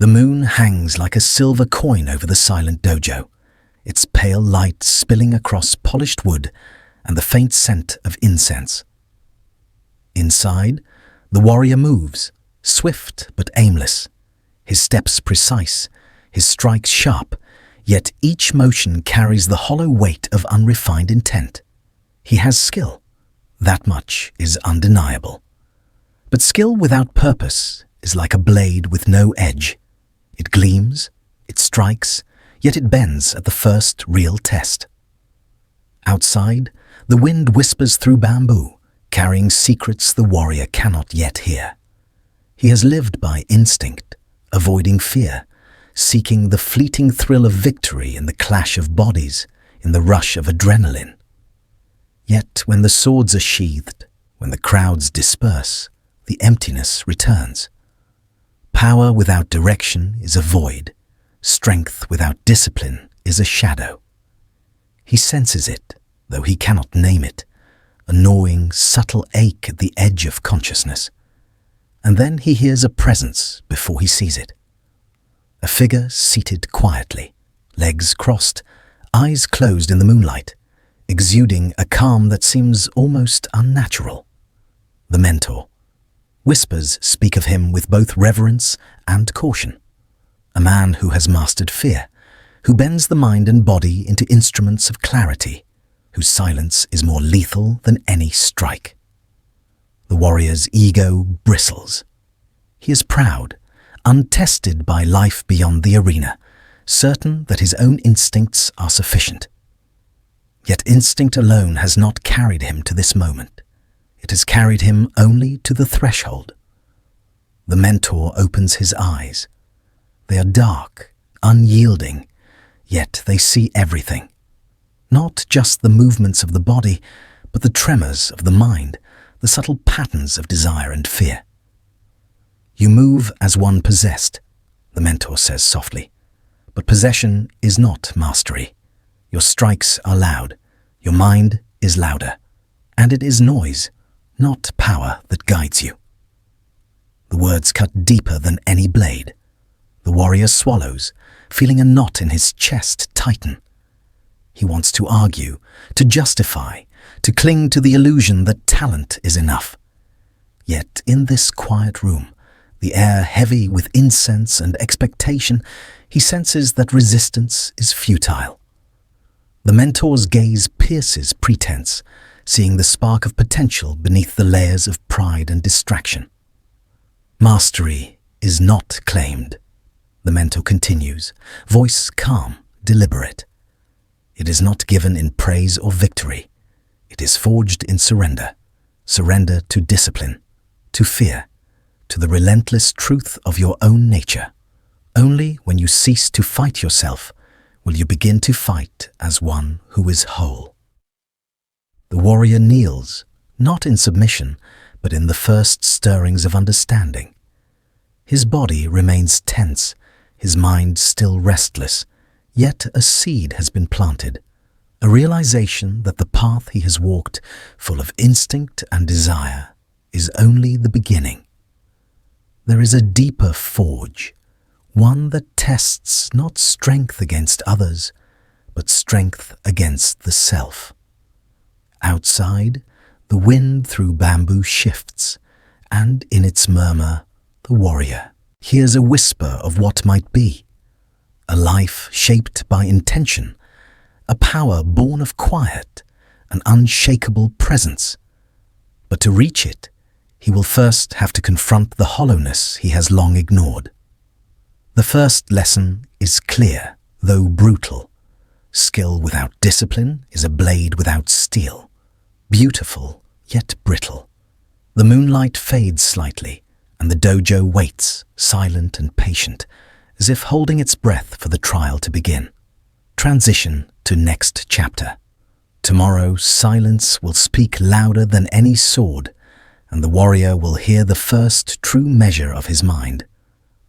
The moon hangs like a silver coin over the silent dojo, its pale light spilling across polished wood and the faint scent of incense. Inside, the warrior moves, swift but aimless, his steps precise, his strikes sharp, yet each motion carries the hollow weight of unrefined intent. He has skill. That much is undeniable. But skill without purpose is like a blade with no edge. It gleams, it strikes, yet it bends at the first real test. Outside, the wind whispers through bamboo, carrying secrets the warrior cannot yet hear. He has lived by instinct, avoiding fear, seeking the fleeting thrill of victory in the clash of bodies, in the rush of adrenaline. Yet when the swords are sheathed, when the crowds disperse, the emptiness returns. Power without direction is a void. Strength without discipline is a shadow. He senses it, though he cannot name it, a gnawing, subtle ache at the edge of consciousness. And then he hears a presence before he sees it. A figure seated quietly, legs crossed, eyes closed in the moonlight, exuding a calm that seems almost unnatural. The mentor. Whispers speak of him with both reverence and caution. A man who has mastered fear, who bends the mind and body into instruments of clarity, whose silence is more lethal than any strike. The warrior's ego bristles. He is proud, untested by life beyond the arena, certain that his own instincts are sufficient. Yet instinct alone has not carried him to this moment. It has carried him only to the threshold. The mentor opens his eyes. They are dark, unyielding, yet they see everything. Not just the movements of the body, but the tremors of the mind, the subtle patterns of desire and fear. You move as one possessed, the mentor says softly. But possession is not mastery. Your strikes are loud, your mind is louder, and it is noise, not power, that guides you. The words cut deeper than any blade. The warrior swallows, feeling a knot in his chest tighten. He wants to argue, to justify, to cling to the illusion that talent is enough. Yet in this quiet room, the air heavy with incense and expectation, he senses that resistance is futile. The mentor's gaze pierces pretense, seeing the spark of potential beneath the layers of pride and distraction. Mastery is not claimed, the mentor continues, voice calm, deliberate. It is not given in praise or victory. It is forged in surrender, surrender to discipline, to fear, to the relentless truth of your own nature. Only when you cease to fight yourself will you begin to fight as one who is whole. The warrior kneels, not in submission, but in the first stirrings of understanding. His body remains tense, his mind still restless, yet a seed has been planted, a realization that the path he has walked, full of instinct and desire, is only the beginning. There is a deeper forge, one that tests not strength against others, but strength against the self. Outside, the wind through bamboo shifts, and in its murmur, the warrior hears a whisper of what might be, a life shaped by intention, a power born of quiet, an unshakable presence. But to reach it, he will first have to confront the hollowness he has long ignored. The first lesson is clear, though brutal. Skill without discipline is a blade without steel, beautiful yet brittle. The moonlight fades slightly, and the dojo waits, silent and patient, as if holding its breath for the trial to begin. Transition to next chapter. Tomorrow, silence will speak louder than any sword, and the warrior will hear the first true measure of his mind.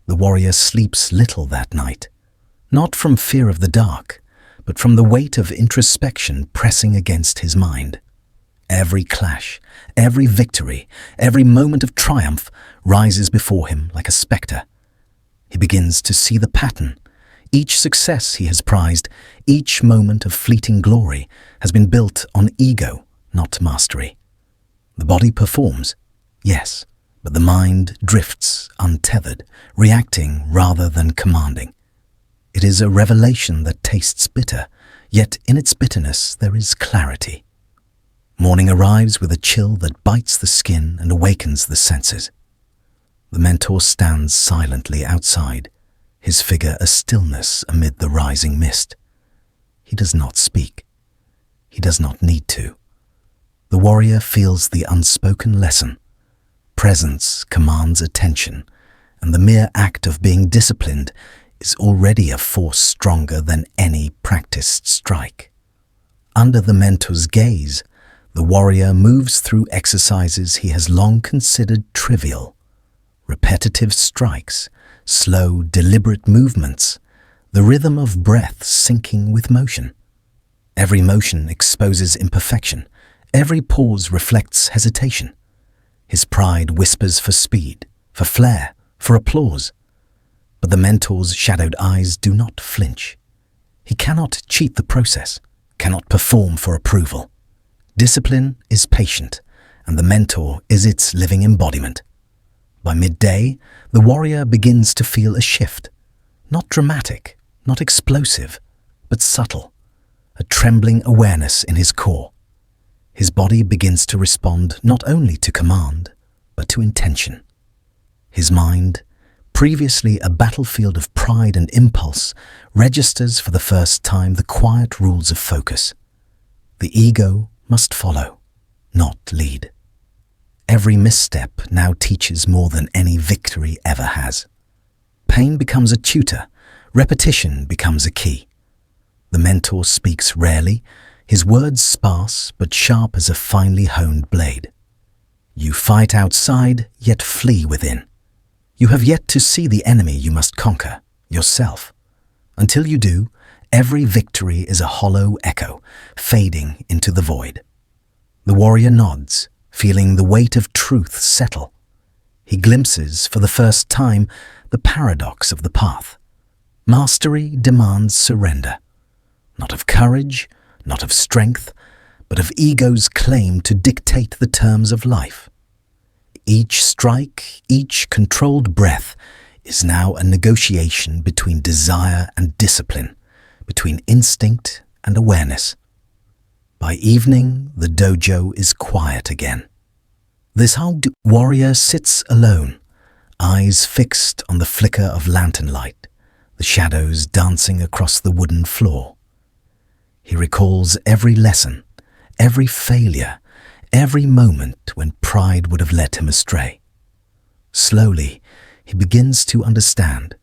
The warrior sleeps little that night, not from fear of the dark, but from the weight of introspection pressing against his mind. Every clash, every victory, every moment of triumph rises before him like a spectre. He begins to see the pattern. Each success he has prized, each moment of fleeting glory has been built on ego, not mastery. The body performs, yes, but the mind drifts untethered, reacting rather than commanding. It is a revelation that tastes bitter, yet in its bitterness there is clarity. Morning arrives with a chill that bites the skin and awakens the senses. The mentor stands silently outside, his figure a stillness amid the rising mist. He does not speak. He does not need to. The warrior feels the unspoken lesson. Presence commands attention, and the mere act of being disciplined is already a force stronger than any practiced strike. Under the mentor's gaze, the warrior moves through exercises he has long considered trivial. Repetitive strikes, slow, deliberate movements, the rhythm of breath syncing with motion. Every motion exposes imperfection. Every pause reflects hesitation. His pride whispers for speed, for flair, for applause. But the mentor's shadowed eyes do not flinch. He cannot cheat the process, cannot perform for approval. Discipline is patient, and the mentor is its living embodiment. By midday, the warrior begins to feel a shift. Not dramatic, not explosive, but subtle. A trembling awareness in his core. His body begins to respond not only to command, but to intention. His mind, previously a battlefield of pride and impulse, registers for the first time the quiet rules of focus. The ego must follow, not lead. Every misstep now teaches more than any victory ever has. Pain becomes a tutor, repetition becomes a key. The mentor speaks rarely, his words sparse but sharp as a finely honed blade. You fight outside, yet flee within. You have yet to see the enemy you must conquer, yourself. Until you do, every victory is a hollow echo, fading into the void. The warrior nods, feeling the weight of truth settle. He glimpses, for the first time, the paradox of the path. Mastery demands surrender, not of courage, not of strength, but of ego's claim to dictate the terms of life. Each strike, each controlled breath is now a negotiation between desire and discipline, between instinct and awareness. By evening, the dojo is quiet again. This hugged warrior sits alone, eyes fixed on the flicker of lantern light, the shadows dancing across the wooden floor. He recalls every lesson, every failure, every moment when pride would have led him astray. Slowly, he begins to understand.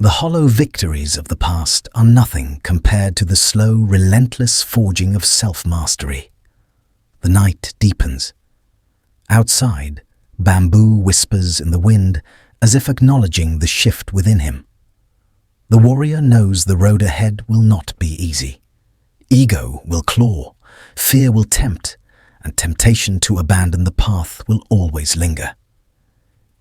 The hollow victories of the past are nothing compared to the slow, relentless forging of self-mastery. The night deepens. Outside, bamboo whispers in the wind as if acknowledging the shift within him. The warrior knows the road ahead will not be easy. Ego will claw, fear will tempt, and temptation to abandon the path will always linger.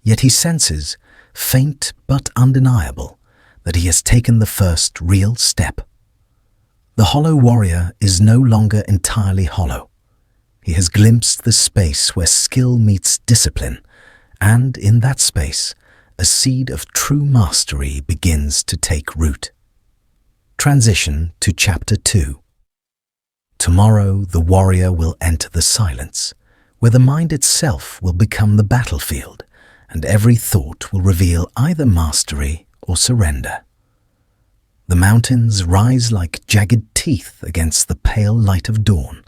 Yet he senses, faint but undeniable, that he has taken the first real step. The hollow warrior is no longer entirely hollow. He has glimpsed the space where skill meets discipline, and in that space, a seed of true mastery begins to take root. Transition to Chapter 2. Tomorrow the warrior will enter the silence, where the mind itself will become the battlefield, and every thought will reveal either mastery or surrender. The mountains rise like jagged teeth against the pale light of dawn,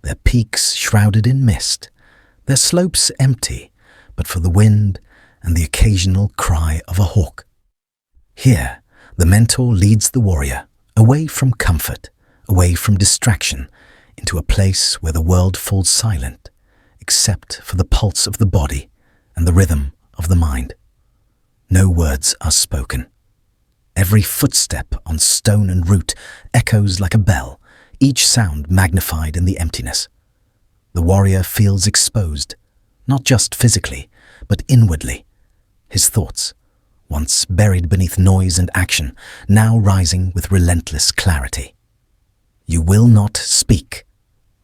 their peaks shrouded in mist, their slopes empty, but for the wind and the occasional cry of a hawk. Here, the mentor leads the warrior away from comfort, away from distraction, into a place where the world falls silent, except for the pulse of the body and the rhythm of the mind. No words are spoken. Every footstep on stone and root echoes like a bell, each sound magnified in the emptiness. The warrior feels exposed, not just physically, but inwardly. His thoughts, once buried beneath noise and action, now rising with relentless clarity. "You will not speak,"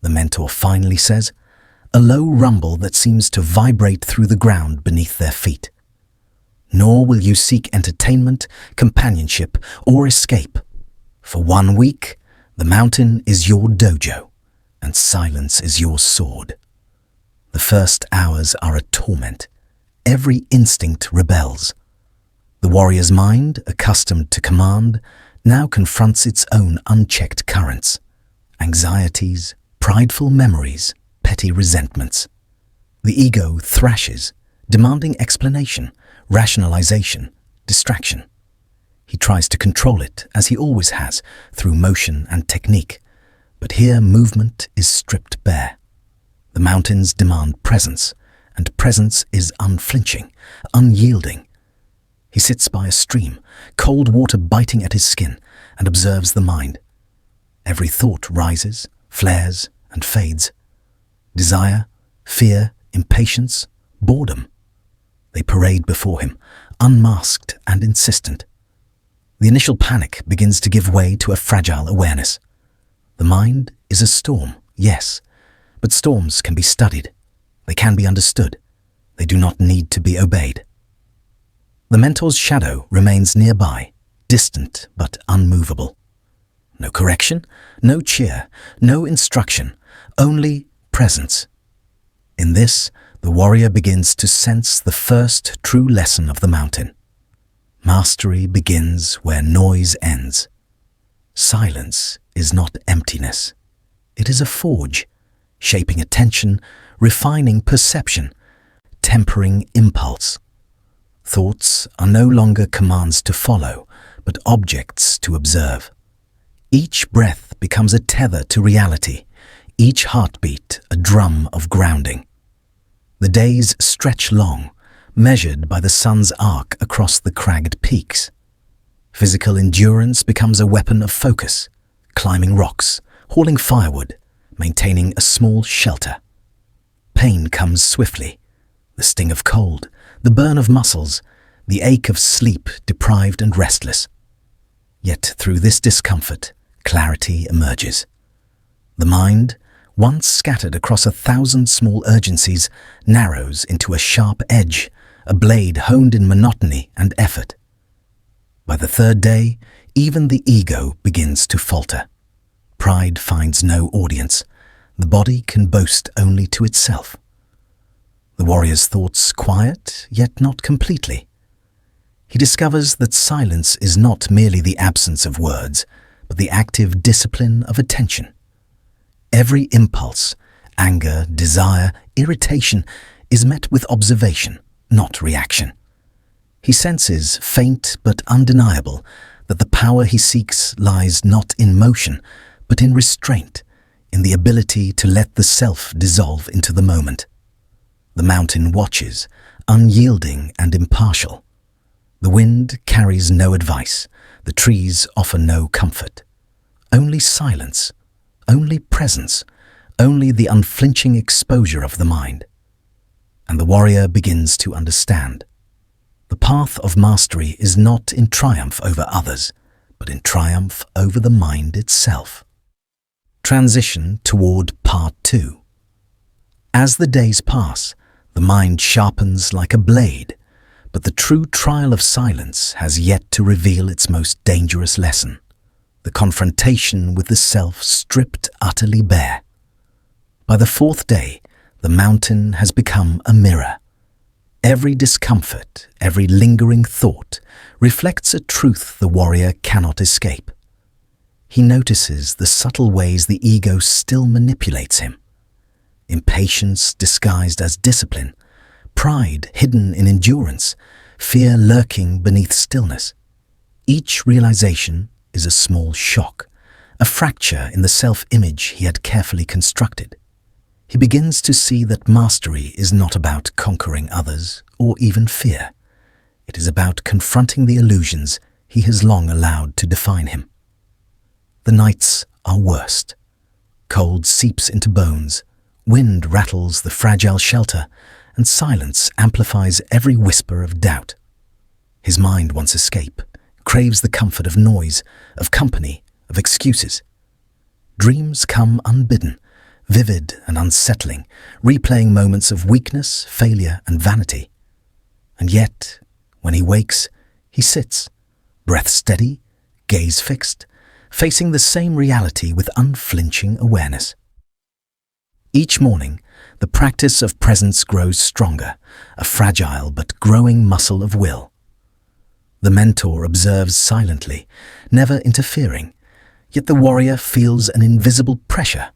the mentor finally says, a low rumble that seems to vibrate through the ground beneath their feet. "Nor will you seek entertainment, companionship, or escape. For 1 week, the mountain is your dojo, and silence is your sword." The first hours are a torment. Every instinct rebels. The warrior's mind, accustomed to command, now confronts its own unchecked currents. Anxieties, prideful memories, petty resentments. The ego thrashes, demanding explanation, rationalization, distraction. He tries to control it, as he always has, through motion and technique. But here movement is stripped bare. The mountains demand presence, and presence is unflinching, unyielding. He sits by a stream, cold water biting at his skin, and observes the mind. Every thought rises, flares, and fades. Desire, fear, impatience, boredom. They parade before him, unmasked and insistent. The initial panic begins to give way to a fragile awareness. The mind is a storm, yes, but storms can be studied. They can be understood. They do not need to be obeyed. The mentor's shadow remains nearby, distant but unmovable. No correction, no cheer, no instruction, only presence. In this, the warrior begins to sense the first true lesson of the mountain. Mastery begins where noise ends. Silence is not emptiness. It is a forge, shaping attention, refining perception, tempering impulse. Thoughts are no longer commands to follow, but objects to observe. Each breath becomes a tether to reality, each heartbeat a drum of grounding. The days stretch long, measured by the sun's arc across the cragged peaks. Physical endurance becomes a weapon of focus, climbing rocks, hauling firewood, maintaining a small shelter. Pain comes swiftly, the sting of cold, the burn of muscles, the ache of sleep deprived and restless. Yet through this discomfort, clarity emerges. The mind, once scattered across 1,000 small urgencies, narrows into a sharp edge, a blade honed in monotony and effort. By the third day, even the ego begins to falter. Pride finds no audience. The body can boast only to itself. The warrior's thoughts quiet, yet not completely. He discovers that silence is not merely the absence of words, but the active discipline of attention. Every impulse, anger, desire, irritation, is met with observation, not reaction. He senses, faint but undeniable, that the power he seeks lies not in motion, but in restraint, in the ability to let the self dissolve into the moment. The mountain watches, unyielding and impartial. The wind carries no advice, the trees offer no comfort. Only silence, only presence, only the unflinching exposure of the mind. And the warrior begins to understand. The path of mastery is not in triumph over others, but in triumph over the mind itself. Transition toward Part 2. As the days pass, the mind sharpens like a blade, but the true trial of silence has yet to reveal its most dangerous lesson, the confrontation with the self stripped utterly bare. By the fourth day, the mountain has become a mirror. Every discomfort, every lingering thought reflects a truth the warrior cannot escape. He notices the subtle ways the ego still manipulates him. Impatience disguised as discipline, pride hidden in endurance, fear lurking beneath stillness. Each realization is a small shock, a fracture in the self-image he had carefully constructed. He begins to see that mastery is not about conquering others or even fear. It is about confronting the illusions he has long allowed to define him. The nights are worst. Cold seeps into bones, wind rattles the fragile shelter, and silence amplifies every whisper of doubt. His mind wants escape, craves the comfort of noise, of company, of excuses. Dreams come unbidden, vivid and unsettling, replaying moments of weakness, failure, and vanity. And yet, when he wakes, he sits, breath steady, gaze fixed, facing the same reality with unflinching awareness. Each morning, the practice of presence grows stronger, a fragile but growing muscle of will. The mentor observes silently, never interfering, yet the warrior feels an invisible pressure,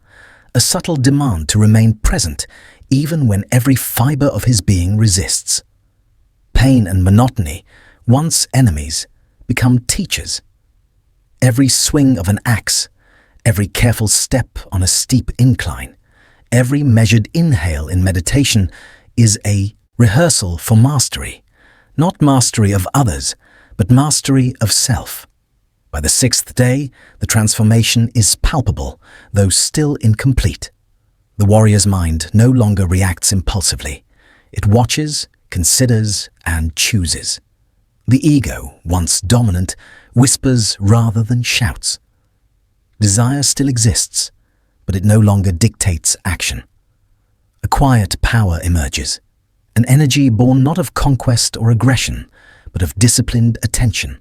a subtle demand to remain present even when every fiber of his being resists. Pain and monotony, once enemies, become teachers. Every swing of an axe, every careful step on a steep incline, every measured inhale in meditation is a rehearsal for mastery, not mastery of others, but mastery of self. By the sixth day, the transformation is palpable, though still incomplete. The warrior's mind no longer reacts impulsively. It watches, considers, and chooses. The ego, once dominant, whispers rather than shouts. Desire still exists, but it no longer dictates action. A quiet power emerges, an energy born not of conquest or aggression, but of disciplined attention,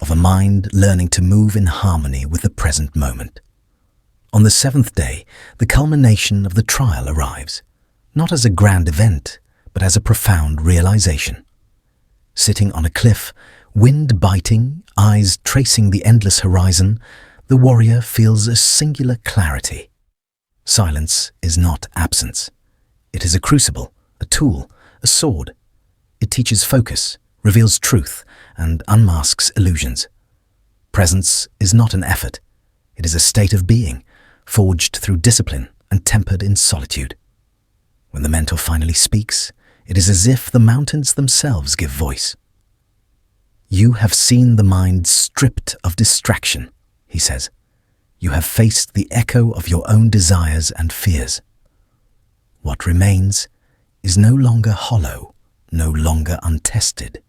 of a mind learning to move in harmony with the present moment. On the seventh day, the culmination of the trial arrives, not as a grand event, but as a profound realization. Sitting on a cliff, wind biting, eyes tracing the endless horizon, the warrior feels a singular clarity. Silence is not absence. It is a crucible, a tool, a sword. It teaches focus, reveals truth, and unmasks illusions. Presence is not an effort. It is a state of being, forged through discipline and tempered in solitude. When the mentor finally speaks, it is as if the mountains themselves give voice. "You have seen the mind stripped of distraction," he says. "You have faced the echo of your own desires and fears. What remains is no longer hollow, no longer untested.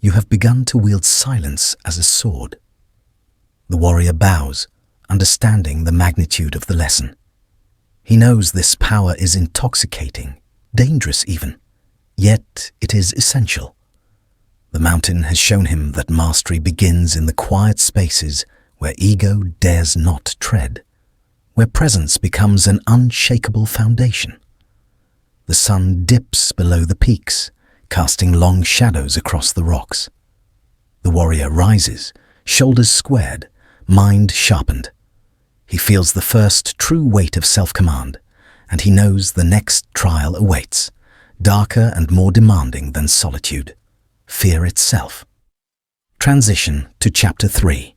You have begun to wield silence as a sword." The warrior bows, understanding the magnitude of the lesson. He knows this power is intoxicating, dangerous even, yet it is essential. The mountain has shown him that mastery begins in the quiet spaces where ego dares not tread, where presence becomes an unshakable foundation. The sun dips below the peaks, casting long shadows across the rocks. The warrior rises, shoulders squared, mind sharpened. He feels the first true weight of self-command, and he knows the next trial awaits, darker and more demanding than solitude, fear itself. Transition to Chapter 3.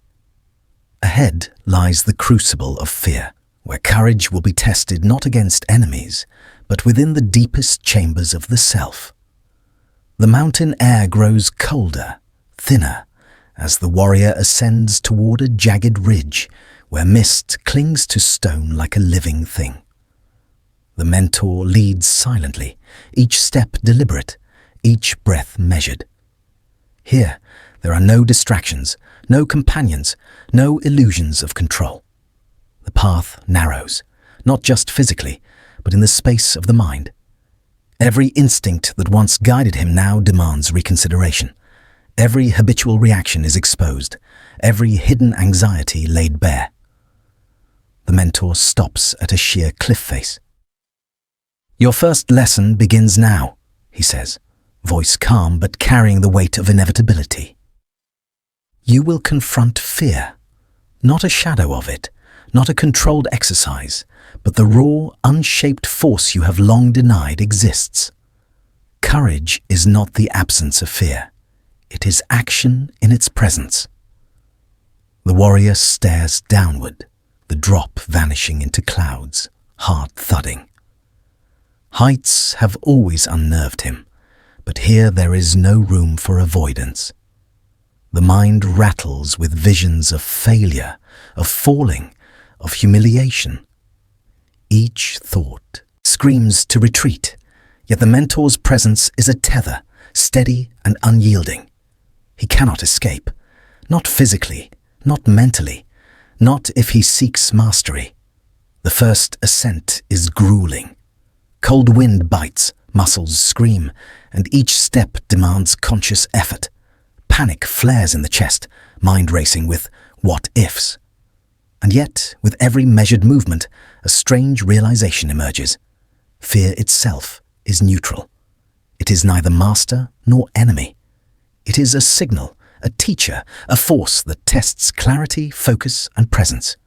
Ahead lies the crucible of fear, where courage will be tested not against enemies, but within the deepest chambers of the self. The mountain air grows colder, thinner, as the warrior ascends toward a jagged ridge where mist clings to stone like a living thing. The mentor leads silently, each step deliberate, each breath measured. Here, there are no distractions, no companions, no illusions of control. The path narrows, not just physically, but in the space of the mind. Every instinct that once guided him now demands reconsideration. Every habitual reaction is exposed, every hidden anxiety laid bare. The mentor stops at a sheer cliff face. "Your first lesson begins now," he says, voice calm but carrying the weight of inevitability. "You will confront fear, not a shadow of it, not a controlled exercise, but the raw, unshaped force you have long denied exists. Courage is not the absence of fear. It is action in its presence." The warrior stares downward, the drop vanishing into clouds, heart thudding. Heights have always unnerved him, but here there is no room for avoidance. The mind rattles with visions of failure, of falling, of humiliation. Each thought screams to retreat, yet the mentor's presence is a tether, steady and unyielding. He cannot escape. Not physically, not mentally, not if he seeks mastery. The first ascent is grueling. Cold wind bites, muscles scream, and each step demands conscious effort. Panic flares in the chest, mind racing with what-ifs. And yet, with every measured movement, a strange realization emerges. Fear itself is neutral. It is neither master nor enemy. It is a signal, a teacher, a force that tests clarity, focus, and presence.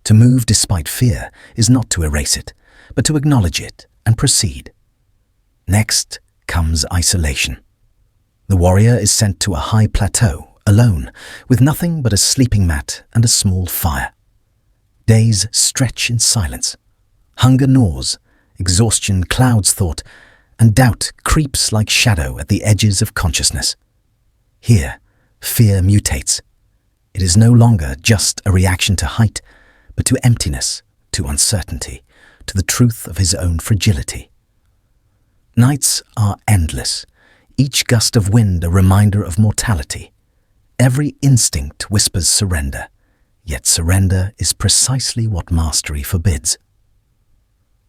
To move despite fear is not to erase it, but to acknowledge it and proceed. Next comes isolation. The warrior is sent to a high plateau, alone, with nothing but a sleeping mat and a small fire. Days stretch in silence. Hunger gnaws, exhaustion clouds thought, and doubt creeps like shadow at the edges of consciousness. Here, fear mutates. It is no longer just a reaction to height, but to emptiness, to uncertainty, to the truth of his own fragility. Nights are endless, each gust of wind a reminder of mortality. Every instinct whispers surrender, yet surrender is precisely what mastery forbids.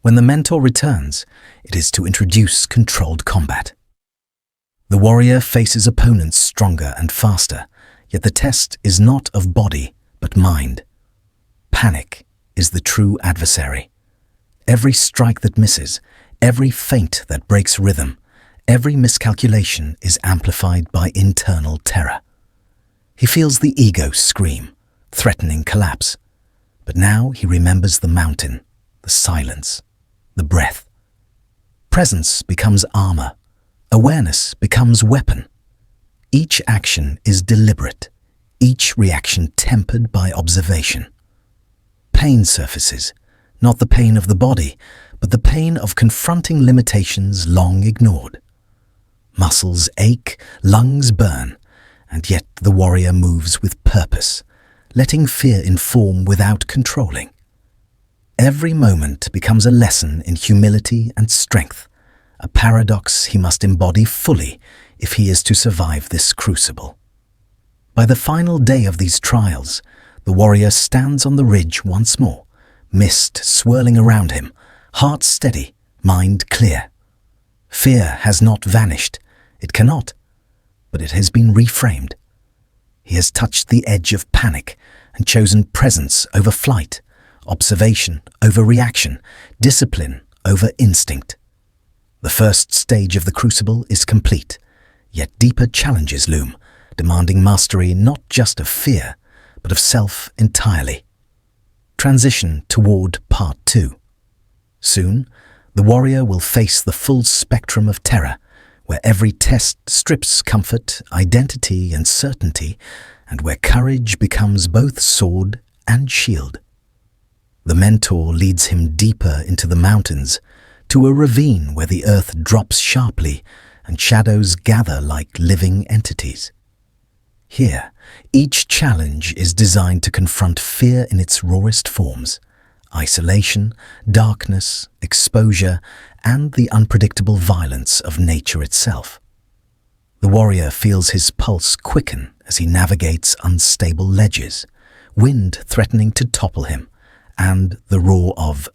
When the mentor returns, it is to introduce controlled combat. The warrior faces opponents stronger and faster, yet the test is not of body, but mind. Panic is the true adversary. Every strike that misses, every feint that breaks rhythm, every miscalculation is amplified by internal terror. He feels the ego scream, threatening collapse. But now he remembers the mountain, the silence, the breath. Presence becomes armor. Awareness becomes weapon. Each action is deliberate, each reaction tempered by observation. Pain surfaces, not the pain of the body, but the pain of confronting limitations long ignored. Muscles ache, lungs burn, and yet the warrior moves with purpose, letting fear inform without controlling. Every moment becomes a lesson in humility and strength, a paradox he must embody fully if he is to survive this crucible. By the final day of these trials, the warrior stands on the ridge once more, mist swirling around him, heart steady, mind clear. Fear has not vanished, it cannot, but it has been reframed. He has touched the edge of panic and chosen presence over flight, observation over reaction, discipline over instinct. The first stage of the crucible is complete, yet deeper challenges loom, demanding mastery not just of fear, but of self entirely. Transition toward Part 2. Soon, the warrior will face the full spectrum of terror, where every test strips comfort, identity, and certainty, and where courage becomes both sword and shield. The mentor leads him deeper into the mountains, to a ravine where the earth drops sharply and shadows gather like living entities. Here, each challenge is designed to confront fear in its rawest forms: isolation, darkness, exposure, and the unpredictable violence of nature itself. The warrior feels his pulse quicken as he navigates unstable ledges, wind threatening to topple him, and the roar of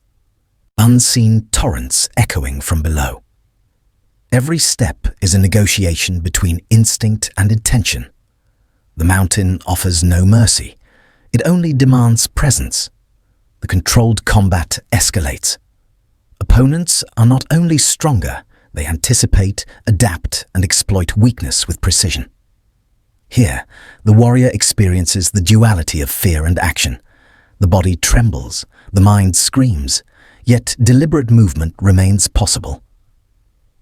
unseen torrents echoing from below. Every step is a negotiation between instinct and intention. The mountain offers no mercy. It only demands presence. The controlled combat escalates. Opponents are not only stronger, they anticipate, adapt, and exploit weakness with precision. Here, the warrior experiences the duality of fear and action. The body trembles, the mind screams, yet deliberate movement remains possible.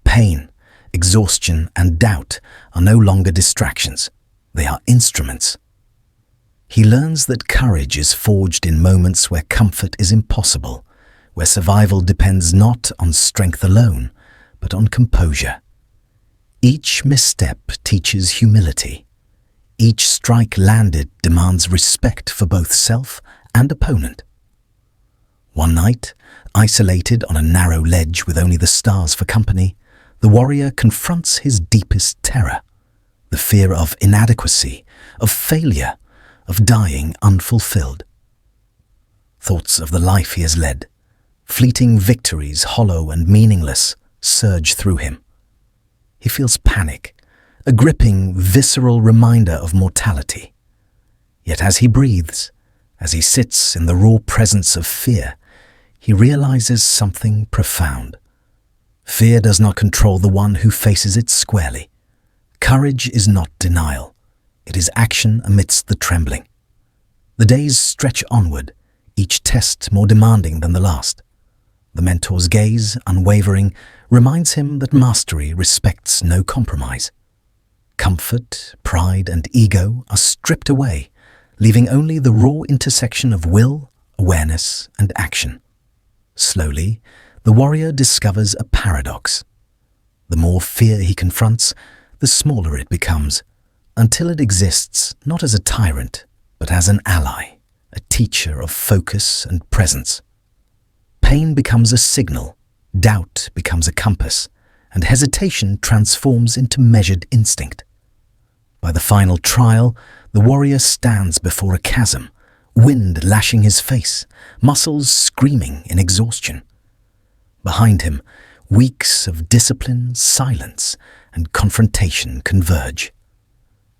Pain, exhaustion, and doubt are no longer distractions. They are instruments. He learns that courage is forged in moments where comfort is impossible, where survival depends not on strength alone, but on composure. Each misstep teaches humility. Each strike landed demands respect for both self and opponent. One night, isolated on a narrow ledge with only the stars for company, the warrior confronts his deepest terror: the fear of inadequacy, of failure, of dying unfulfilled. Thoughts of the life he has led, fleeting victories hollow and meaningless, surge through him. He feels panic, a gripping, visceral reminder of mortality. Yet as he breathes, as he sits in the raw presence of fear, he realizes something profound. Fear does not control the one who faces it squarely. Courage is not denial. It is action amidst the trembling. The days stretch onward, each test more demanding than the last. The mentor's gaze, unwavering, reminds him that mastery respects no compromise. Comfort, pride, and ego are stripped away, leaving only the raw intersection of will, awareness, and action. Slowly, the warrior discovers a paradox. The more fear he confronts, the smaller it becomes, until it exists not as a tyrant, but as an ally, a teacher of focus and presence. Pain becomes a signal, doubt becomes a compass, and hesitation transforms into measured instinct. By the final trial, the warrior stands before a chasm, wind lashing his face, muscles screaming in exhaustion. Behind him, weeks of discipline, silence, and confrontation converge.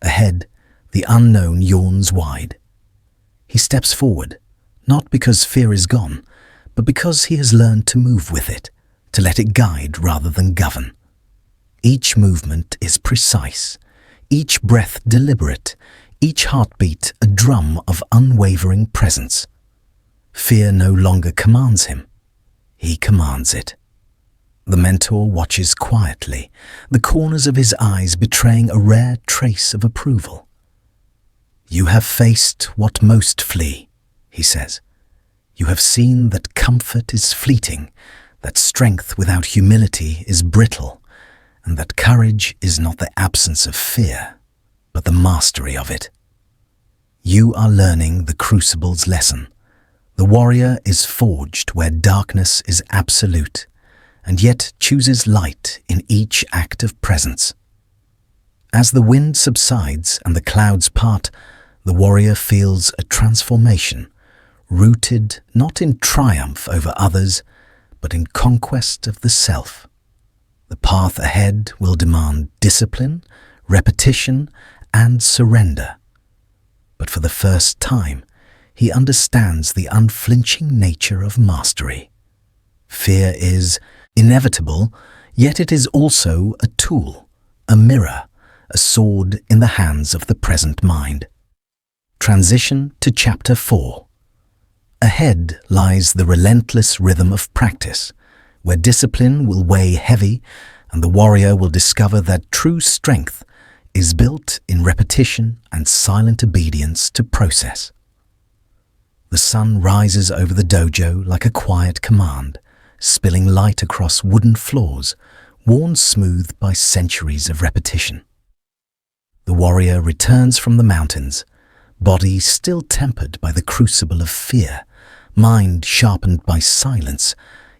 Ahead, the unknown yawns wide. He steps forward, not because fear is gone, but because he has learned to move with it, to let it guide rather than govern. Each movement is precise, each breath deliberate, each heartbeat a drum of unwavering presence. Fear no longer commands him. He commands it. The mentor watches quietly, the corners of his eyes betraying a rare trace of approval. "You have faced what most flee," he says. "You have seen that comfort is fleeting, that strength without humility is brittle, and that courage is not the absence of fear, but the mastery of it. You are learning the crucible's lesson. The warrior is forged where darkness is absolute, and yet chooses light in each act of presence." As the wind subsides and the clouds part, the warrior feels a transformation, rooted not in triumph over others, but in conquest of the self. The path ahead will demand discipline, repetition, and surrender. But for the first time, he understands the unflinching nature of mastery. Fear is inevitable, yet it is also a tool, a mirror, a sword in the hands of the present mind. Transition to Chapter 4. Ahead lies the relentless rhythm of practice, where discipline will weigh heavy and the warrior will discover that true strength is built in repetition and silent obedience to process. The sun rises over the dojo like a quiet command, spilling light across wooden floors, worn smooth by centuries of repetition. The warrior returns from the mountains, body still tempered by the crucible of fear, mind sharpened by silence,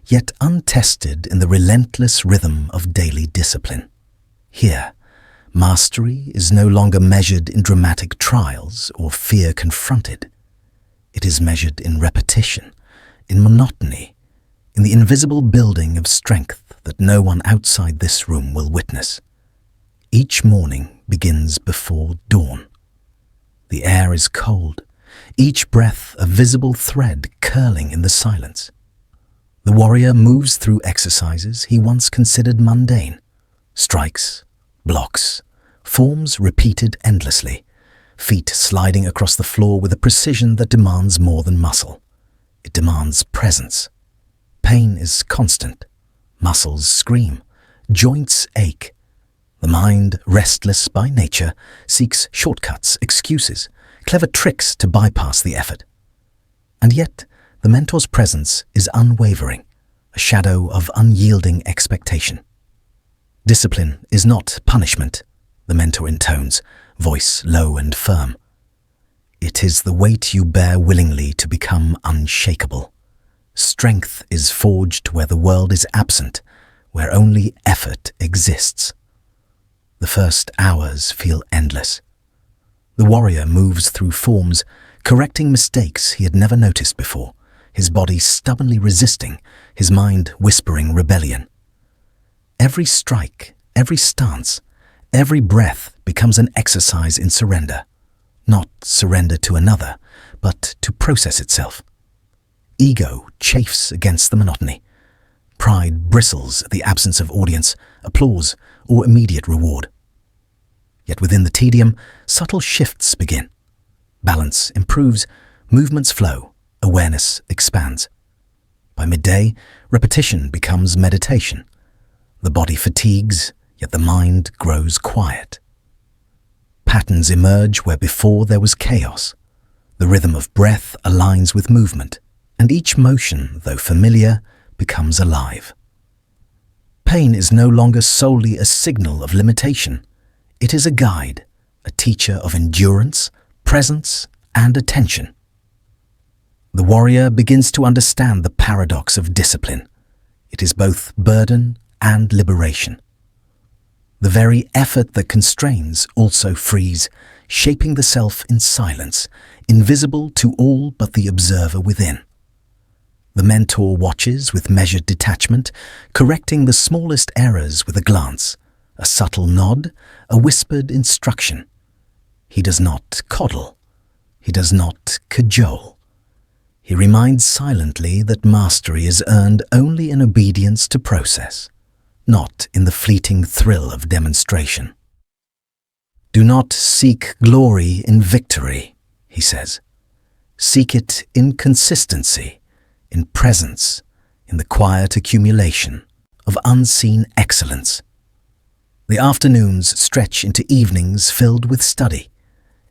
yet untested in the relentless rhythm of daily discipline. Here, mastery is no longer measured in dramatic trials or fear confronted. It is measured in repetition, in monotony, in the invisible building of strength that no one outside this room will witness. Each morning begins before dawn. The air is cold, each breath a visible thread curling in the silence. The warrior moves through exercises he once considered mundane. Strikes, blocks, forms repeated endlessly, feet sliding across the floor with a precision that demands more than muscle. It demands presence. Pain is constant. Muscles scream. Joints ache. The mind, restless by nature, seeks shortcuts, excuses, clever tricks to bypass the effort. And yet, the mentor's presence is unwavering, a shadow of unyielding expectation. "Discipline is not punishment," the mentor intones, voice low and firm. "It is the weight you bear willingly to become unshakable. Strength is forged where the world is absent, where only effort exists." The first hours feel endless. The warrior moves through forms, correcting mistakes he had never noticed before, his body stubbornly resisting, his mind whispering rebellion. Every strike, every stance, every breath becomes an exercise in surrender. Not surrender to another, but to process itself. Ego chafes against the monotony. Pride bristles at the absence of audience, applause, or immediate reward. Yet within the tedium, subtle shifts begin. Balance improves, movements flow, awareness expands. By midday, repetition becomes meditation. The body fatigues, yet the mind grows quiet. Patterns emerge where before there was chaos. The rhythm of breath aligns with movement, and each motion, though familiar, becomes alive. Pain is no longer solely a signal of limitation. It is a guide, a teacher of endurance, presence, and attention. The warrior begins to understand the paradox of discipline. It is both burden and liberation. The very effort that constrains also frees, shaping the self in silence, invisible to all but the observer within. The mentor watches with measured detachment, correcting the smallest errors with a glance, a subtle nod, a whispered instruction. He does not coddle. He does not cajole. He reminds silently that mastery is earned only in obedience to process, not in the fleeting thrill of demonstration. Do not seek glory in victory, he says. Seek it in consistency, in presence, in the quiet accumulation of unseen excellence. The afternoons stretch into evenings filled with study,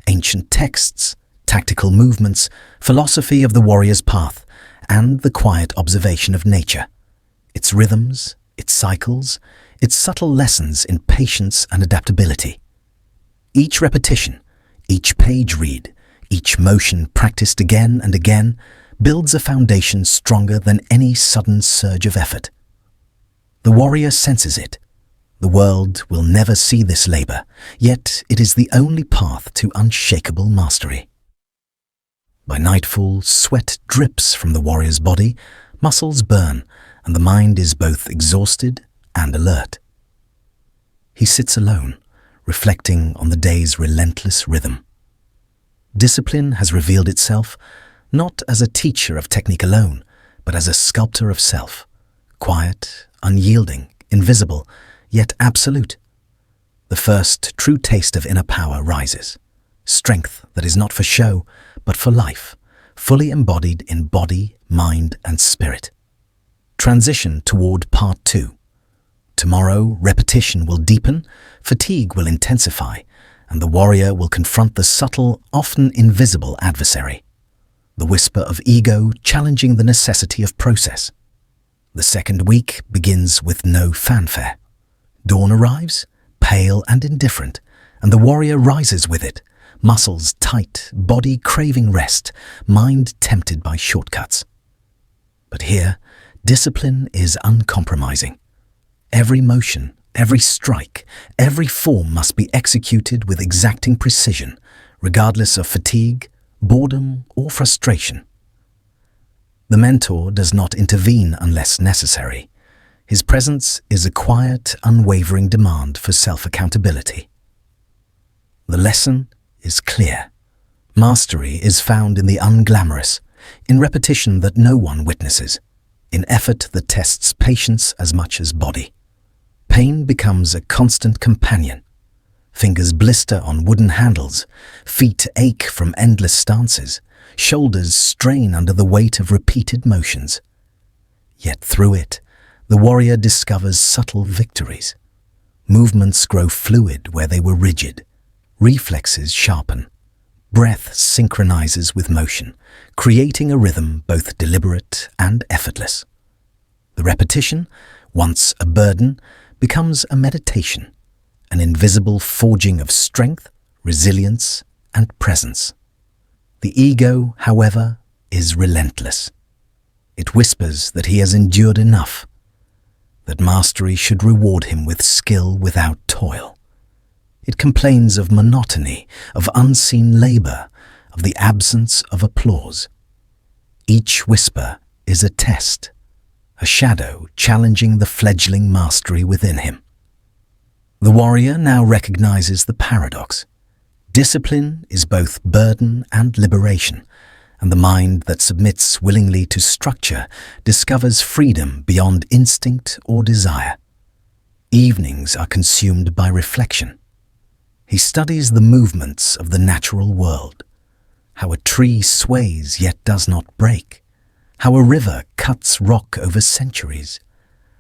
ancient texts, tactical movements, philosophy of the warrior's path, and the quiet observation of nature, its rhythms, its cycles, its subtle lessons in patience and adaptability. Each repetition, each page read, each motion practiced again and again builds a foundation stronger than any sudden surge of effort. The warrior senses it. The world will never see this labor, yet it is the only path to unshakable mastery. By nightfall, sweat drips from the warrior's body, muscles burn, and the mind is both exhausted and alert. He sits alone, reflecting on the day's relentless rhythm. Discipline has revealed itself not as a teacher of technique alone, but as a sculptor of self, quiet, unyielding, invisible, yet absolute. The first true taste of inner power rises, strength that is not for show, but for life, fully embodied in body, mind, and spirit. Transition toward part 2. Tomorrow, repetition will deepen, fatigue will intensify, and the warrior will confront the subtle, often invisible adversary, the whisper of ego challenging the necessity of process. The second week begins with no fanfare. Dawn arrives, pale and indifferent, and the warrior rises with it, muscles tight, body craving rest, mind tempted by shortcuts. But here, discipline is uncompromising. Every motion, every strike, every form must be executed with exacting precision, regardless of fatigue, boredom, or frustration. The mentor does not intervene unless necessary. His presence is a quiet, unwavering demand for self-accountability. The lesson is clear. Mastery is found in the unglamorous, in repetition that no one witnesses, in effort that tests patience as much as body. Pain becomes a constant companion. Fingers blister on wooden handles, feet ache from endless stances, shoulders strain under the weight of repeated motions. Yet through it, the warrior discovers subtle victories. Movements grow fluid where they were rigid. Reflexes sharpen. Breath synchronizes with motion, creating a rhythm both deliberate and effortless. The repetition, once a burden, becomes a meditation, an invisible forging of strength, resilience, and presence. The ego, however, is relentless. It whispers that he has endured enough, that mastery should reward him with skill without toil. It complains of monotony, of unseen labor, of the absence of applause. Each whisper is a test, a shadow challenging the fledgling mastery within him. The warrior now recognizes the paradox. Discipline is both burden and liberation, and the mind that submits willingly to structure discovers freedom beyond instinct or desire. Evenings are consumed by reflection. He studies the movements of the natural world, how a tree sways yet does not break, how a river cuts rock over centuries,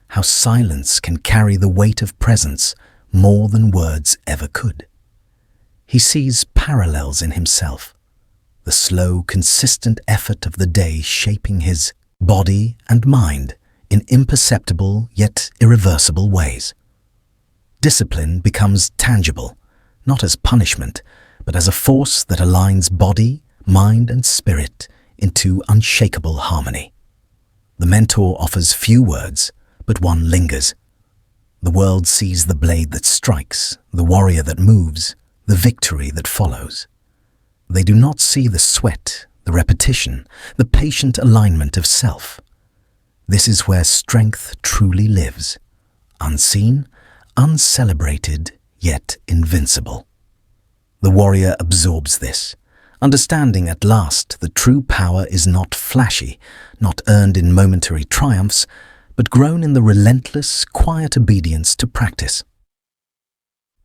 how silence can carry the weight of presence more than words ever could. He sees parallels in himself, the slow, consistent effort of the day shaping his body and mind in imperceptible yet irreversible ways. Discipline becomes tangible, not as punishment, but as a force that aligns body, mind, and spirit into unshakable harmony. The mentor offers few words, but one lingers. The world sees the blade that strikes, the warrior that moves, the victory that follows. They do not see the sweat, the repetition, the patient alignment of self. This is where strength truly lives, unseen, uncelebrated, yet invincible. The warrior absorbs this, understanding at last that true power is not flashy, not earned in momentary triumphs, but grown in the relentless, quiet obedience to practice.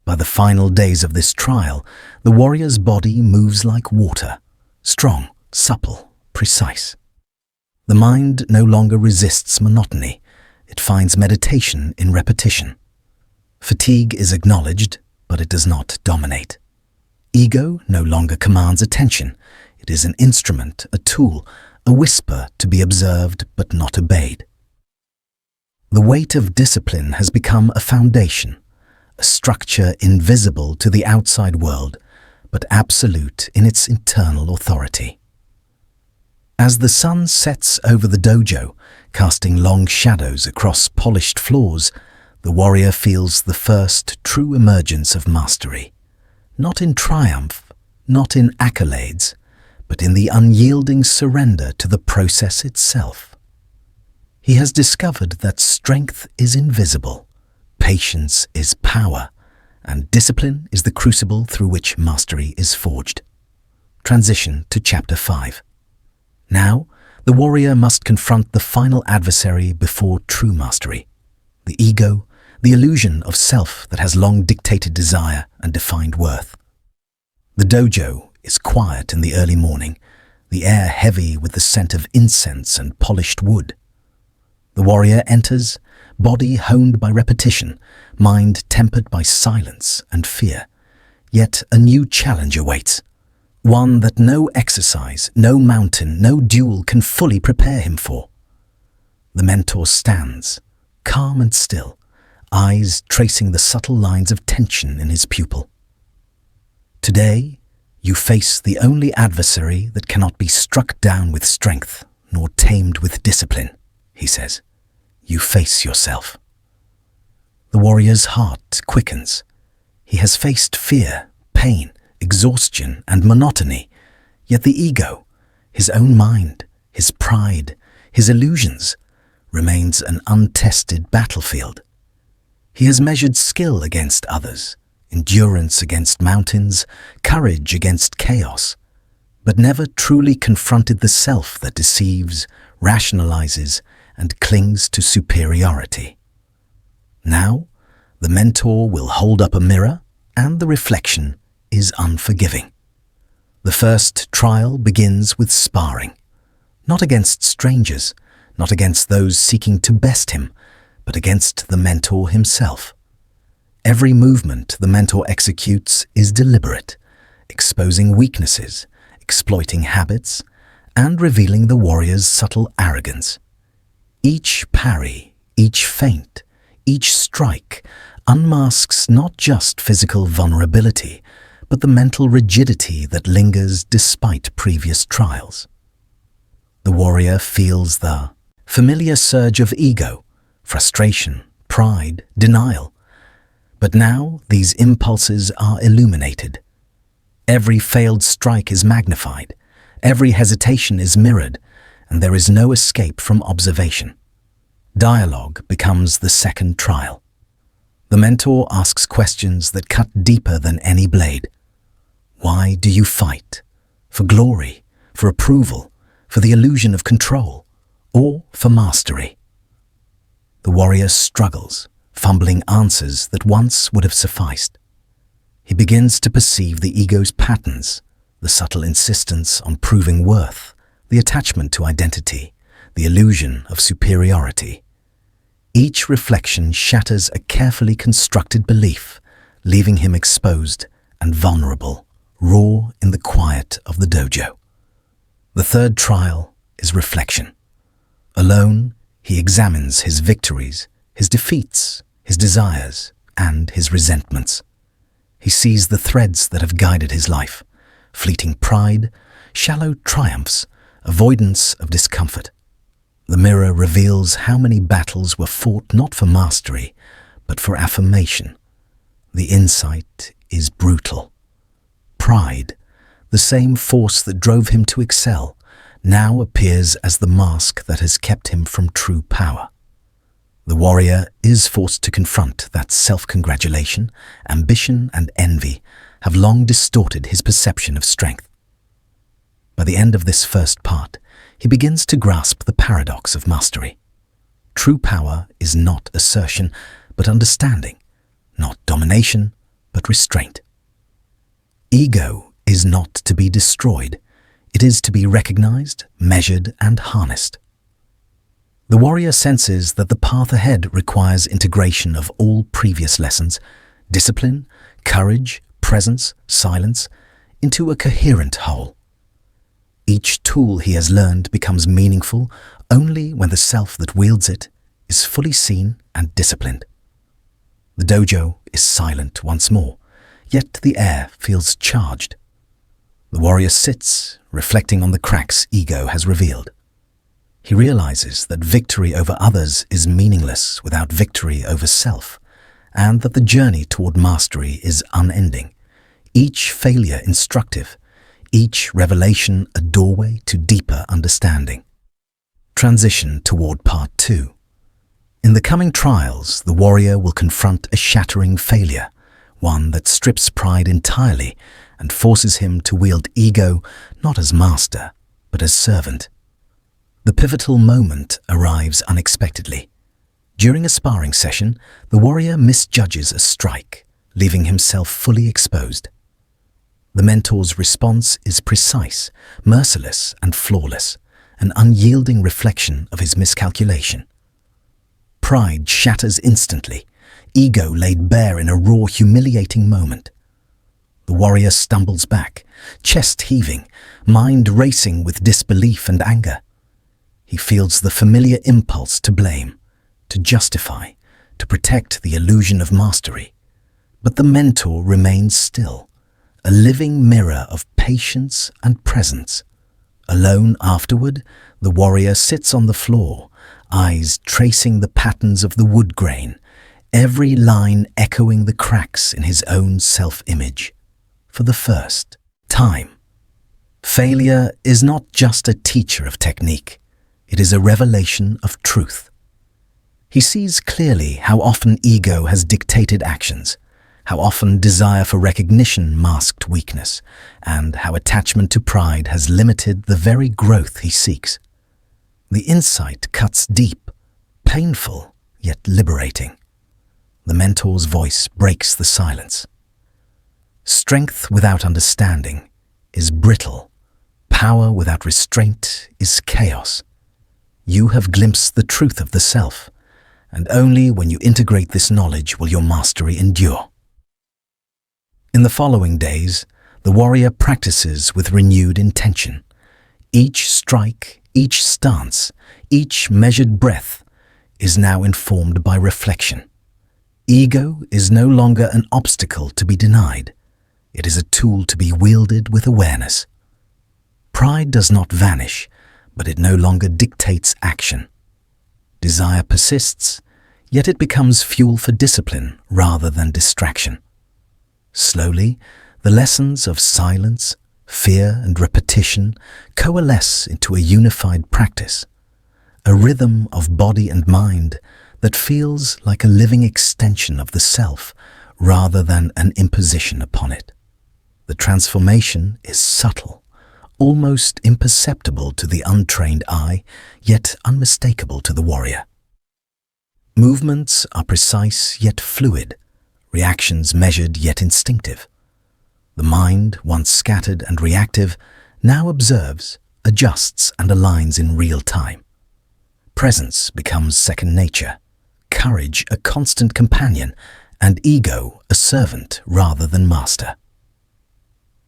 By the final days of this trial, the warrior's body moves like water, strong, supple, precise. The mind no longer resists monotony. It finds meditation in repetition. Fatigue is acknowledged, but it does not dominate. Ego no longer commands attention. It is an instrument, a tool, a whisper to be observed but not obeyed. The weight of discipline has become a foundation, a structure invisible to the outside world, but absolute in its internal authority. As the sun sets over the dojo, casting long shadows across polished floors, the warrior feels the first true emergence of mastery, not in triumph, not in accolades, but in the unyielding surrender to the process itself. He has discovered that strength is invisible, patience is power, and discipline is the crucible through which mastery is forged. Transition to Chapter 5. Now, the warrior must confront the final adversary before true mastery, the ego, the illusion of self that has long dictated desire and defined worth. The dojo is quiet in the early morning, the air heavy with the scent of incense and polished wood. The warrior enters, body honed by repetition, mind tempered by silence and fear. Yet a new challenge awaits, one that no exercise, no mountain, no duel can fully prepare him for. The mentor stands, calm and still, eyes tracing the subtle lines of tension in his pupil. Today, you face the only adversary that cannot be struck down with strength nor tamed with discipline, he says. You face yourself. The warrior's heart quickens. He has faced fear, pain, exhaustion, and monotony, yet the ego, his own mind, his pride, his illusions, remains an untested battlefield. He has measured skill against others, endurance against mountains, courage against chaos, but never truly confronted the self that deceives, rationalizes, and clings to superiority. Now, the mentor will hold up a mirror, and the reflection is unforgiving. The first trial begins with sparring, not against strangers, not against those seeking to best him, but against the mentor himself. Every movement the mentor executes is deliberate, exposing weaknesses, exploiting habits, and revealing the warrior's subtle arrogance. Each parry, each feint, each strike unmasks not just physical vulnerability, but the mental rigidity that lingers despite previous trials. The warrior feels the familiar surge of ego, frustration, pride, denial. But now these impulses are illuminated. Every failed strike is magnified, every hesitation is mirrored, and there is no escape from observation. Dialogue becomes the second trial. The mentor asks questions that cut deeper than any blade. Why do you fight? For glory, for approval, for the illusion of control, or for mastery? The warrior struggles, fumbling answers that once would have sufficed. He begins to perceive the ego's patterns, the subtle insistence on proving worth, the attachment to identity, the illusion of superiority. Each reflection shatters a carefully constructed belief, leaving him exposed and vulnerable, raw in the quiet of the dojo. The third trial is reflection. Alone, he examines his victories, his defeats, his desires, and his resentments. He sees the threads that have guided his life: fleeting pride, shallow triumphs, avoidance of discomfort. The mirror reveals how many battles were fought not for mastery, but for affirmation. The insight is brutal. Pride, the same force that drove him to excel, now appears as the mask that has kept him from true power. The warrior is forced to confront that self-congratulation, ambition, and envy have long distorted his perception of strength. By the end of this first part, he begins to grasp the paradox of mastery. True power is not assertion, but understanding, not domination, but restraint. Ego is not to be destroyed. It is to be recognized, measured, and harnessed. The warrior senses that the path ahead requires integration of all previous lessons, discipline, courage, presence, silence, into a coherent whole. Each tool he has learned becomes meaningful only when the self that wields it is fully seen and disciplined. The dojo is silent once more, yet the air feels charged. The warrior sits, reflecting on the cracks ego has revealed. He realizes that victory over others is meaningless without victory over self, and that the journey toward mastery is unending, each failure instructive, each revelation a doorway to deeper understanding. Transition toward Part 2. In the coming trials, the warrior will confront a shattering failure, one that strips pride entirely and forces him to wield ego not as master, but as servant. The pivotal moment arrives unexpectedly. During a sparring session, the warrior misjudges a strike, leaving himself fully exposed. The mentor's response is precise, merciless, and flawless, an unyielding reflection of his miscalculation. Pride shatters instantly, ego laid bare in a raw, humiliating moment. The warrior stumbles back, chest heaving, mind racing with disbelief and anger. He feels the familiar impulse to blame, to justify, to protect the illusion of mastery. But the mentor remains still, a living mirror of patience and presence. Alone afterward, the warrior sits on the floor, eyes tracing the patterns of the wood grain, every line echoing the cracks in his own self-image. For the first time, failure is not just a teacher of technique, it is a revelation of truth. He sees clearly how often ego has dictated actions, how often desire for recognition masked weakness, and how attachment to pride has limited the very growth he seeks. The insight cuts deep, painful yet liberating. The mentor's voice breaks the silence. Strength without understanding is brittle. Power without restraint is chaos. You have glimpsed the truth of the self, and only when you integrate this knowledge will your mastery endure. In the following days, the warrior practices with renewed intention. Each strike, each stance, each measured breath is now informed by reflection. Ego is no longer an obstacle to be denied. It is a tool to be wielded with awareness. Pride does not vanish, but it no longer dictates action. Desire persists, yet it becomes fuel for discipline rather than distraction. Slowly, the lessons of silence, fear, and repetition coalesce into a unified practice, a rhythm of body and mind that feels like a living extension of the self rather than an imposition upon it. The transformation is subtle, almost imperceptible to the untrained eye, yet unmistakable to the warrior. Movements are precise yet fluid, reactions measured yet instinctive. The mind, once scattered and reactive, now observes, adjusts, and aligns in real time. Presence becomes second nature, courage a constant companion, and ego a servant rather than master.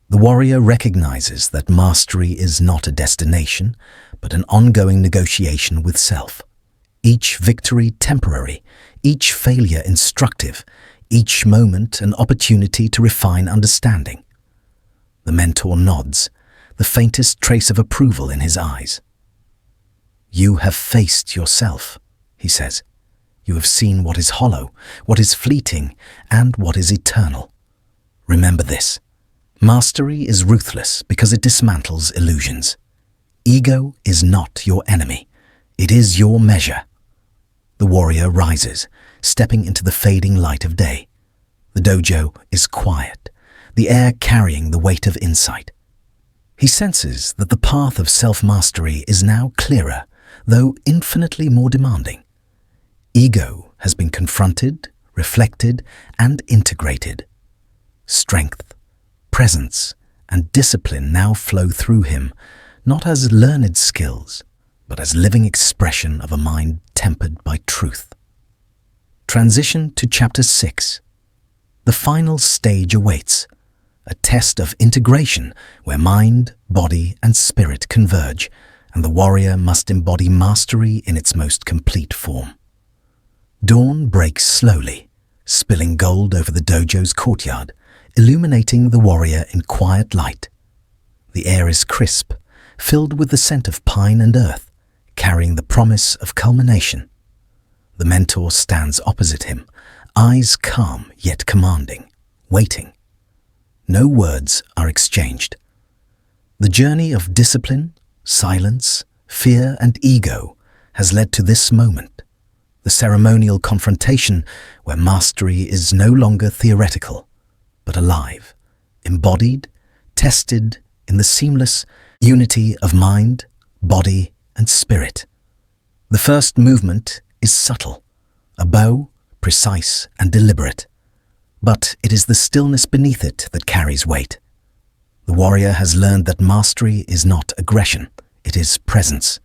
The warrior recognizes that mastery is not a destination, but an ongoing negotiation with self. Each victory temporary, each failure instructive, each moment an opportunity to refine understanding. The mentor nods, the faintest trace of approval in his eyes. "You have faced yourself," he says. "You have seen what is hollow, what is fleeting, and what is eternal. Remember this. Mastery is ruthless because it dismantles illusions. Ego is not your enemy. It is your measure." The warrior rises, stepping into the fading light of day. The dojo is quiet, the air carrying the weight of insight. He senses that the path of self-mastery is now clearer, though infinitely more demanding. Ego has been confronted, reflected, and integrated. Strength, presence, and discipline now flow through him, not as learned skills, but as living expression of a mind tempered by truth. Transition to Chapter 6. The final stage awaits, a test of integration where mind, body, and spirit converge, and the warrior must embody mastery in its most complete form. Dawn breaks slowly, spilling gold over the dojo's courtyard, illuminating the warrior in quiet light. The air is crisp, filled with the scent of pine and earth, carrying the promise of culmination. The mentor stands opposite him, eyes calm yet commanding, waiting. No words are exchanged. The journey of discipline, silence, fear, and ego has led to this moment, the ceremonial confrontation where mastery is no longer theoretical, but alive, embodied, tested in the seamless unity of mind, body, and spirit. The first movement is subtle, a bow, precise and deliberate, but it is the stillness beneath it that carries weight. The warrior has learned that mastery is not aggression, it is presence.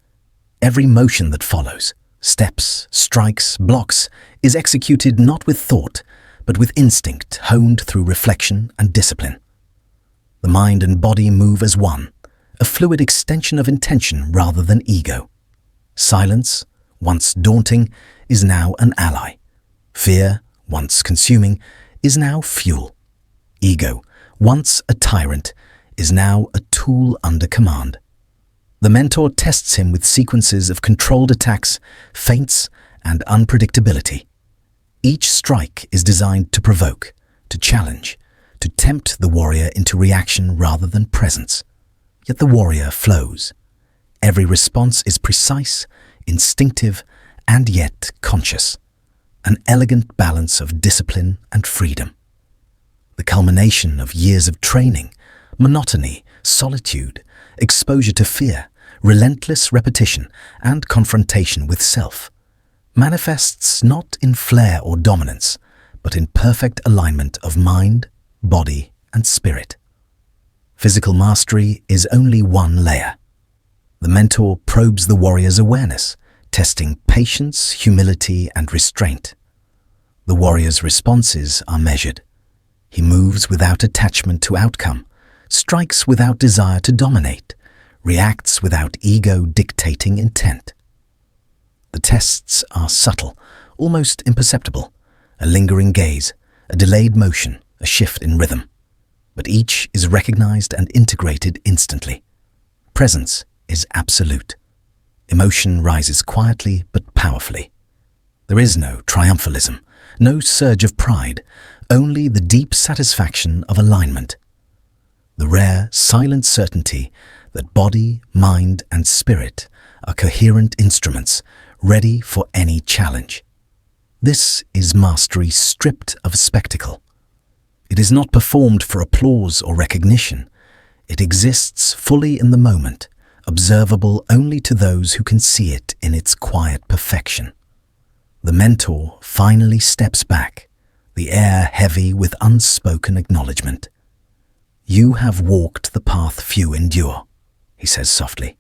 Every motion that follows, steps, strikes, blocks, is executed not with thought, but with instinct honed through reflection and discipline. The mind and body move as one, a fluid extension of intention rather than ego. Silence, once daunting, is now an ally. Fear, once consuming, is now fuel. Ego, once a tyrant, is now a tool under command. The mentor tests him with sequences of controlled attacks, feints, and unpredictability. Each strike is designed to provoke, to challenge, to tempt the warrior into reaction rather than presence. Yet the warrior flows. Every response is precise, instinctive, and yet conscious. An elegant balance of discipline and freedom. The culmination of years of training, monotony, solitude, exposure to fear, relentless repetition, and confrontation with self, manifests not in flair or dominance, but in perfect alignment of mind, body, and spirit. Physical mastery is only one layer. The mentor probes the warrior's awareness, testing patience, humility, and restraint. The warrior's responses are measured. He moves without attachment to outcome, strikes without desire to dominate, reacts without ego dictating intent. The tests are subtle, almost imperceptible, a lingering gaze, a delayed motion, a shift in rhythm. But each is recognized and integrated instantly. Presence is absolute. Emotion rises quietly but powerfully. There is no triumphalism, no surge of pride, only the deep satisfaction of alignment. The rare, silent certainty that body, mind, and spirit are coherent instruments, ready for any challenge. This is mastery stripped of spectacle. It is not performed for applause or recognition. It exists fully in the moment, observable only to those who can see it in its quiet perfection. The mentor finally steps back, the air heavy with unspoken acknowledgement. "You have walked the path few endure," he says softly.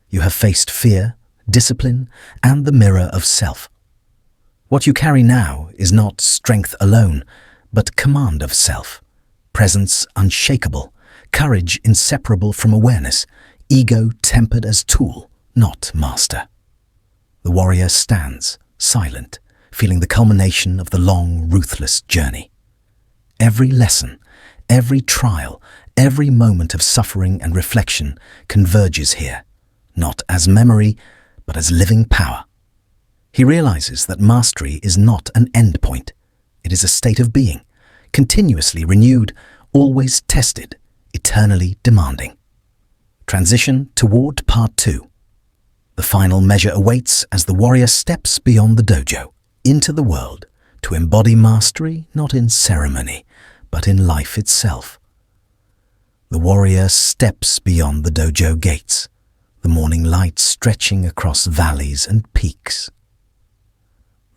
"You have faced fear, discipline, and the mirror of self. What you carry now is not strength alone, but command of self, presence unshakable, courage inseparable from awareness, ego tempered as tool, not master." The warrior stands, silent, feeling the culmination of the long, ruthless journey. Every lesson, every trial, every moment of suffering and reflection converges here, not as memory, but as living power. He realizes that mastery is not an end point. It is a state of being, continuously renewed, always tested, eternally demanding. Transition toward part 2. The final measure awaits as the warrior steps beyond the dojo, into the world, to embody mastery not in ceremony, but in life itself. The warrior steps beyond the dojo gates, the morning light stretching across valleys and peaks.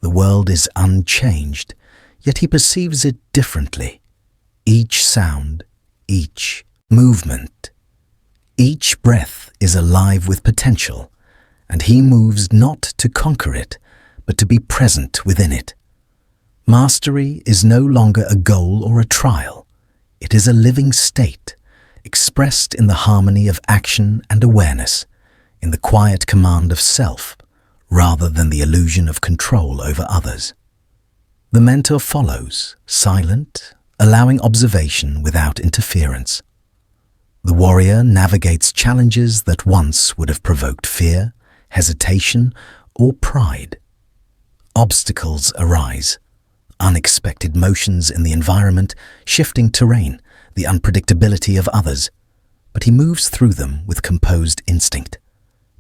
The world is unchanged, yet he perceives it differently. Each sound, each movement, each breath is alive with potential, and he moves not to conquer it, but to be present within it. Mastery is no longer a goal or a trial. It is a living state, expressed in the harmony of action and awareness, in the quiet command of self, rather than the illusion of control over others. The mentor follows, silent, allowing observation without interference. The warrior navigates challenges that once would have provoked fear, hesitation, or pride. Obstacles arise, unexpected motions in the environment, shifting terrain, the unpredictability of others, but he moves through them with composed instinct.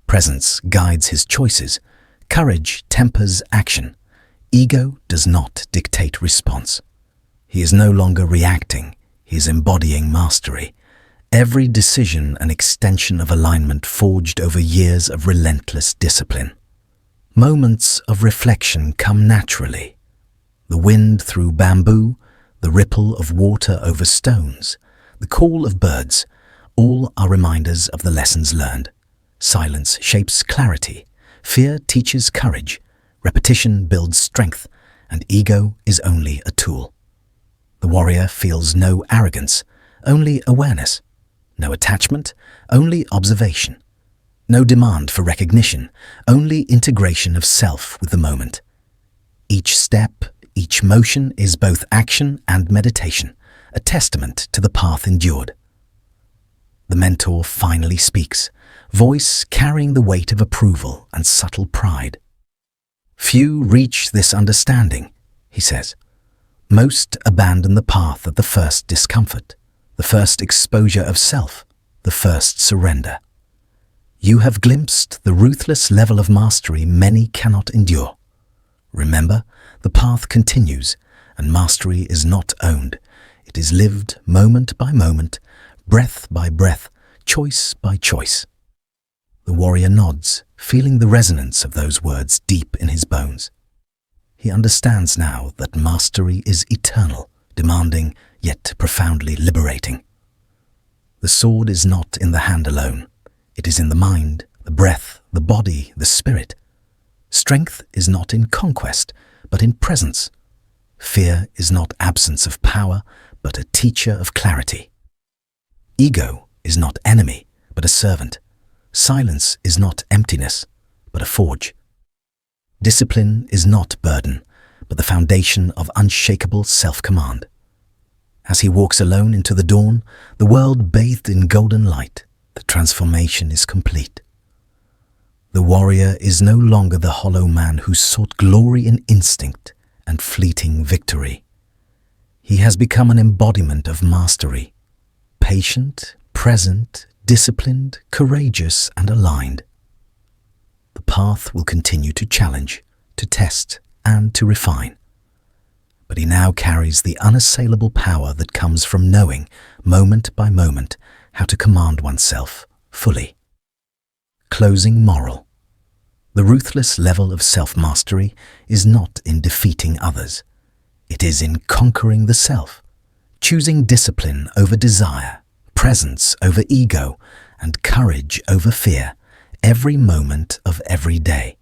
Presence guides his choices, courage tempers action, ego does not dictate response. He is no longer reacting, he is embodying mastery. Every decision an extension of alignment forged over years of relentless discipline. Moments of reflection come naturally. The wind through bamboo, the ripple of water over stones, the call of birds, all are reminders of the lessons learned. Silence shapes clarity, fear teaches courage, repetition builds strength, and ego is only a tool. The warrior feels no arrogance, only awareness. No attachment, only observation. No demand for recognition, only integration of self with the moment. Each step, each motion is both action and meditation, a testament to the path endured. The mentor finally speaks, voice carrying the weight of approval and subtle pride. "Few reach this understanding," he says. "Most abandon the path at the first discomfort, the first exposure of self, the first surrender. You have glimpsed the ruthless level of mastery many cannot endure. Remember, the path continues, and mastery is not owned. It is lived moment by moment, breath by breath, choice by choice." The warrior nods, feeling the resonance of those words deep in his bones. He understands now that mastery is eternal, demanding, yet profoundly liberating. The sword is not in the hand alone. It is in the mind, the breath, the body, the spirit. Strength is not in conquest, but in presence. Fear is not absence of power, but a teacher of clarity. Ego is not enemy, but a servant. Silence is not emptiness, but a forge. Discipline is not burden, but the foundation of unshakable self-command. As he walks alone into the dawn, the world bathed in golden light, the transformation is complete. The warrior is no longer the hollow man who sought glory in instinct and fleeting victory. He has become an embodiment of mastery, patient, present, disciplined, courageous, and aligned. The path will continue to challenge, to test, and to refine. But he now carries the unassailable power that comes from knowing, moment by moment, how to command oneself fully. Closing moral. The ruthless level of self-mastery is not in defeating others. It is in conquering the self, choosing discipline over desire, presence over ego, and courage over fear, every moment of every day.